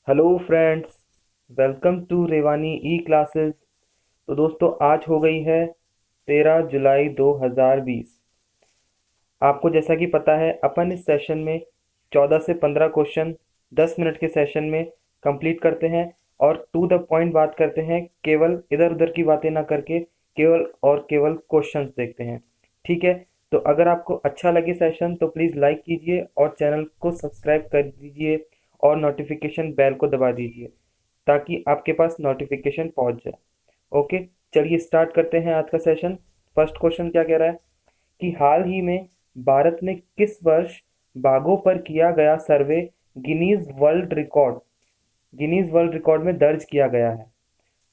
Hello friends, welcome to Revani e classes. तो दोस्तों आज हो गई है 13 जुलाई 2020। आपको जैसा कि पता है अपन इस सेशन में 14 से 15 क्वेश्चन 10 मिनट के सेशन में कंप्लीट करते हैं और टू द पॉइंट बात करते हैं, केवल इधर उधर की बातें ना करके केवल और केवल क्वेश्चंस देखते हैं। ठीक है, तो अगर आपको अच्छा लगे सेशन तो प्लीज़ लाइक कीजिए और चैनल को सब्सक्राइब कर दीजिए और नोटिफिकेशन बेल को दबा दीजिए ताकि आपके पास नोटिफिकेशन पहुंच जाए। ओके, चलिए स्टार्ट करते हैं आज का सेशन। फर्स्ट क्वेश्चन क्या कह रहा है कि हाल ही में भारत में किस वर्ष बाघों पर किया गया सर्वे गिनीज वर्ल्ड रिकॉर्ड में दर्ज किया गया है।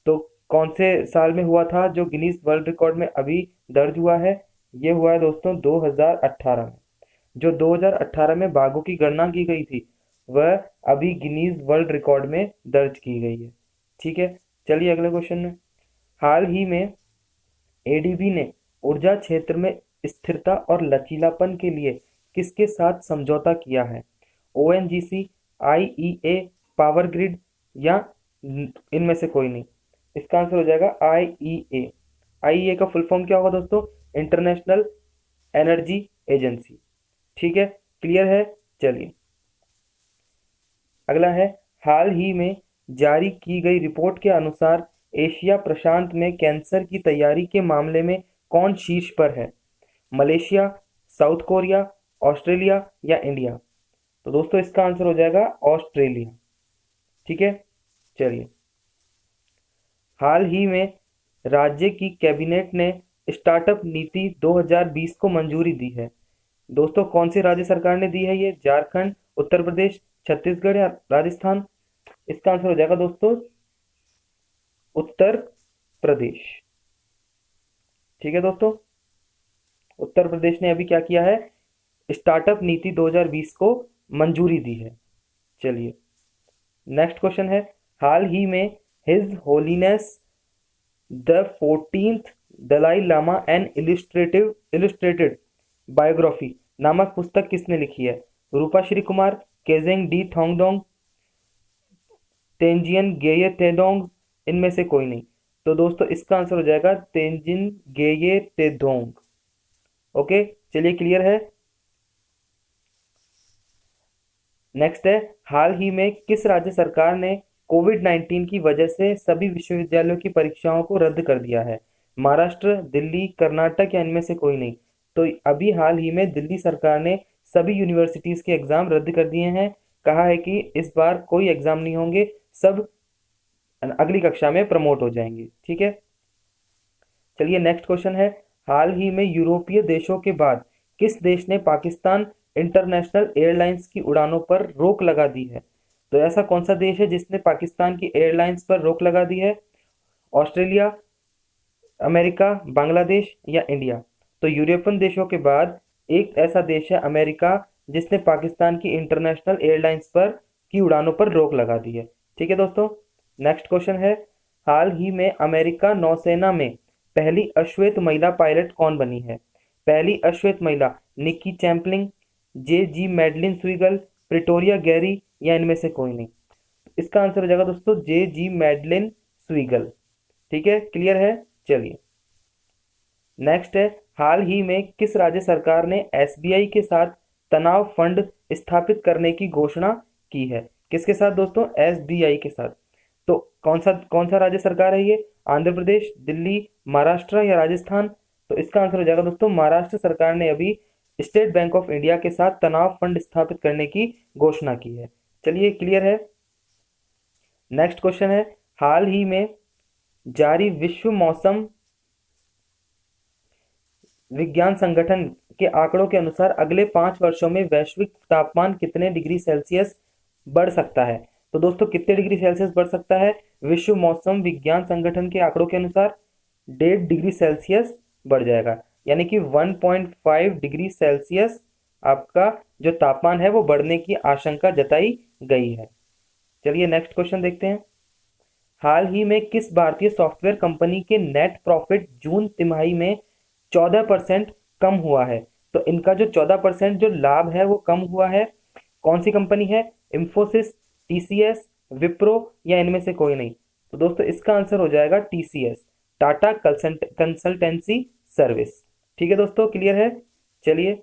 तो कौन से साल में हुआ था जो गिनीज वर्ल्ड रिकॉर्ड में अभी दर्ज हुआ है? ये हुआ है दोस्तों 2018 में। जो 2018 में बाघों की गणना की गई थी वह अभी गिनीज वर्ल्ड रिकॉर्ड में दर्ज की गई है। ठीक है, चलिए अगले क्वेश्चन में। हाल ही में एडीबी ने ऊर्जा क्षेत्र में स्थिरता और लचीलापन के लिए किसके साथ समझौता किया है? ओएनजीसी, आईईए, पावर ग्रिड या इनमें से कोई नहीं। इसका आंसर हो जाएगा आईईए। आईईए का फुल फॉर्म क्या होगा दोस्तों? International energy agency. ठीक है, क्लियर है। चलिए अगला है, हाल ही में जारी की गई रिपोर्ट के अनुसार एशिया प्रशांत में कैंसर की तैयारी के मामले में कौन शीर्ष पर है? मलेशिया, साउथ कोरिया, ऑस्ट्रेलिया या इंडिया? तो दोस्तों इसका आंसर हो जाएगा ऑस्ट्रेलिया। ठीक है, चलिए। हाल ही में राज्य की कैबिनेट ने स्टार्टअप नीति 2020 को मंजूरी दी है। दोस्तों कौन सी राज्य सरकार ने दी है ये? झारखंड, उत्तर प्रदेश, छत्तीसगढ़ या राजस्थान? इसका आंसर हो जाएगा दोस्तों उत्तर प्रदेश। ठीक है दोस्तों, उत्तर प्रदेश ने अभी क्या किया है? स्टार्टअप नीति 2020 को मंजूरी दी है। चलिए नेक्स्ट क्वेश्चन है, हाल ही में his holiness the 14th Dalai Lama an illustrated biography नामक पुस्तक किसने लिखी है? रूपा श्री कुमार, केजेंग डी थोंगडोंग, तेंजियन गेये तेदोंग, इनमें से कोई नहीं। तो दोस्तों इसका आंसर हो जाएगा तेंजिन गेये तेदोंग। ओके, चलिए क्लियर है। नेक्स्ट है, हाल ही में किस राज्य सरकार ने कोविड-19 की वजह से सभी विश्वविद्यालयों की परीक्षाओं को रद्द कर दिया है? महाराष्ट्र, दिल्ली, कर्नाटक या इनमें से कोई नहीं। तो अभी हाल ही में दिल्ली सरकार ने सभी यूनिवर्सिटीज के एग्जाम रद्द कर दिए हैं। कहा है कि इस बार कोई एग्जाम नहीं होंगे, सब अगली कक्षा में प्रमोट हो जाएंगे। ठीक है, चलिए नेक्स्ट क्वेश्चन है, हाल ही में यूरोपीय देशों के बाद किस देश ने पाकिस्तान इंटरनेशनल एयरलाइंस की उड़ानों पर रोक लगा दी है? तो ऐसा कौन सा देश है जिसने पाकिस्तान की एयरलाइंस पर रोक लगा दी है? ऑस्ट्रेलिया, अमेरिका, बांग्लादेश या इंडिया? तो यूरोपियन देशों के बाद एक ऐसा देश है अमेरिका जिसने पाकिस्तान की इंटरनेशनल एयरलाइंस पर की उड़ानों पर रोक लगा दी है। ठीक है दोस्तों, नेक्स्ट क्वेश्चन है, हाल ही में अमेरिका नौसेना में पहली अश्वेत महिला पायलट कौन बनी है? पहली अश्वेत महिला निक्की चैम्पलिंग, जे जी मैडलिन स्वीगल, प्रिटोरिया गैरी या इनमें से कोई नहीं। इसका आंसर हो जाएगा दोस्तों जे जी मैडलिन स्वीगल। ठीक है, क्लियर है। चलिए नेक्स्ट है, हाल ही में किस राज्य सरकार ने एसबीआई के साथ तनाव फंड स्थापित करने की घोषणा की है? किसके साथ दोस्तों? एसबीआई के साथ। तो कौन सा राज्य सरकार है ये? आंध्र प्रदेश, दिल्ली, महाराष्ट्र या राजस्थान? तो इसका आंसर हो जाएगा दोस्तों महाराष्ट्र सरकार ने अभी स्टेट बैंक ऑफ इंडिया के साथ तनाव फंड स्थापित करने की घोषणा की है। चलिए क्लियर है। नेक्स्ट क्वेश्चन है, हाल ही में जारी विश्व मौसम विज्ञान संगठन के आंकड़ों के अनुसार अगले 5 वर्षों में वैश्विक तापमान कितने डिग्री सेल्सियस बढ़ सकता है? तो दोस्तों कितने डिग्री सेल्सियस बढ़ सकता है? विश्व मौसम विज्ञान संगठन के आंकड़ों के अनुसार 1.5 डिग्री सेल्सियस बढ़ जाएगा, यानी कि 1.5 डिग्री सेल्सियस आपका जो तापमान है वो बढ़ने की आशंका जताई गई है। चलिए नेक्स्ट क्वेश्चन देखते हैं, हाल ही में किस भारतीय सॉफ्टवेयर कंपनी के नेट प्रॉफिट जून तिमाही में 14% कम हुआ है? तो इनका जो 14% जो लाभ है वो कम हुआ है, कौन सी कंपनी है? इंफोसिस, टीसीएस, विप्रो या इनमें से कोई नहीं? तो दोस्तों इसका आंसर हो जाएगा टीसीएस, टाटा कंसल्टेंसी सर्विस। ठीक है दोस्तों, क्लियर है? चलिए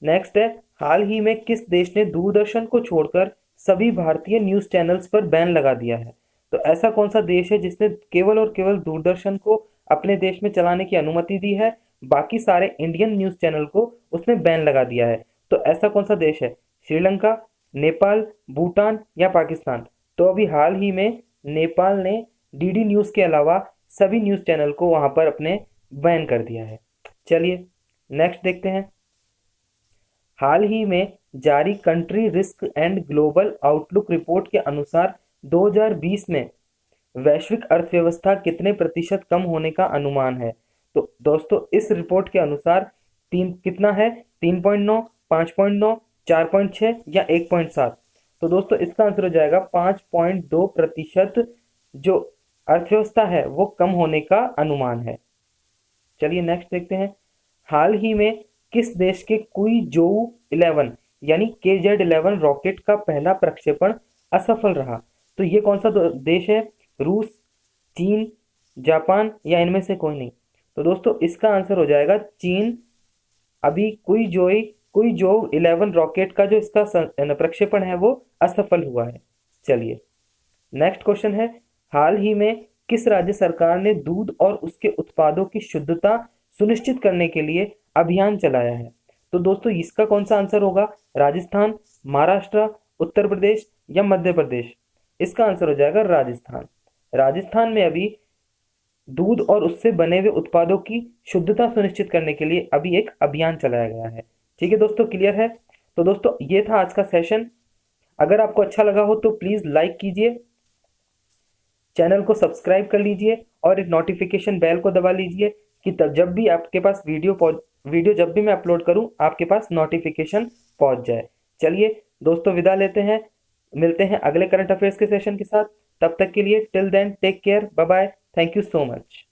नेक्स्ट है, हाल ही में किस देश ने दूरदर्शन को छोड़कर सभी भारतीय न्यूज चैनल्स पर बैन लगा दिया है? तो ऐसा कौन सा देश है जिसने केवल और केवल दूरदर्शन को अपने देश में चलाने की अनुमति दी है, बाकी सारे इंडियन न्यूज चैनल को उसने बैन लगा दिया है? तो ऐसा कौन सा देश है? श्रीलंका, नेपाल, भूटान या पाकिस्तान? तो अभी हाल ही में नेपाल ने डीडी न्यूज के अलावा सभी न्यूज चैनल को वहां पर अपने बैन कर दिया है। चलिए नेक्स्ट देखते हैं। हाल ही में जारी country risk and global outlook report के अनुसार 2020 में वैश्विक अर्थव्यवस्था कितने प्रतिशत कम होने का अनुमान है? तो दोस्तों इस रिपोर्ट के अनुसार तीन कितना है? 3.9, 5.9, 4.6 या 1.7? तो दोस्तों इसका आंसर हो जाएगा 5.2% जो अर्थव्यवस्था है वो कम होने का अनुमान है। चलिए नेक्स्ट देखते हैं। हाल ही में किस देश के क्विजोउ 11 यानी KZ-11 रॉकेट का पहला प्रक्षेपण असफल रहा? तो ये कौन सा देश है? रूस, चीन, जापान या इनमें से कोई नहीं? तो दोस्तों इसका आंसर हो जाएगा चीन। अभी क्विजोउ 11 रॉकेट का जो इसका प्रक्षेपण है वो असफल हुआ है। चलिए नेक्स्ट क्वेश्चन है, हाल ही में किस राज्य सरकार ने दूध और उसके उत्पादों की शुद्धता सुनिश्चित करने के लिए अभियान चलाया है? तो दोस्तों इसका कौन सा आंसर होगा? राजस्थान, महाराष्ट्र, उत्तर प्रदेश या मध्य प्रदेश? इसका आंसर हो जाएगा राजस्थान। राजस्थान में अभी दूध और उससे बने हुए उत्पादों की शुद्धता सुनिश्चित करने के लिए अभी एक अभियान चलाया गया है। ठीक है दोस्तों, क्लियर है? तो दोस्तों ये था आज का सेशन। अगर आपको अच्छा लगा हो तो प्लीज लाइक कीजिए, चैनल को सब्सक्राइब कर लीजिए और एक नोटिफिकेशन बेल को दबा लीजिए कि तब जब भी आपके पास वीडियो जब भी मैं अपलोड करूं आपके पास नोटिफिकेशन पहुंच जाए। चलिए दोस्तों विदा लेते हैं, मिलते हैं अगले करंट अफेयर्स के सेशन के साथ। तब तक के लिए till then take care, bye bye, thank you so much.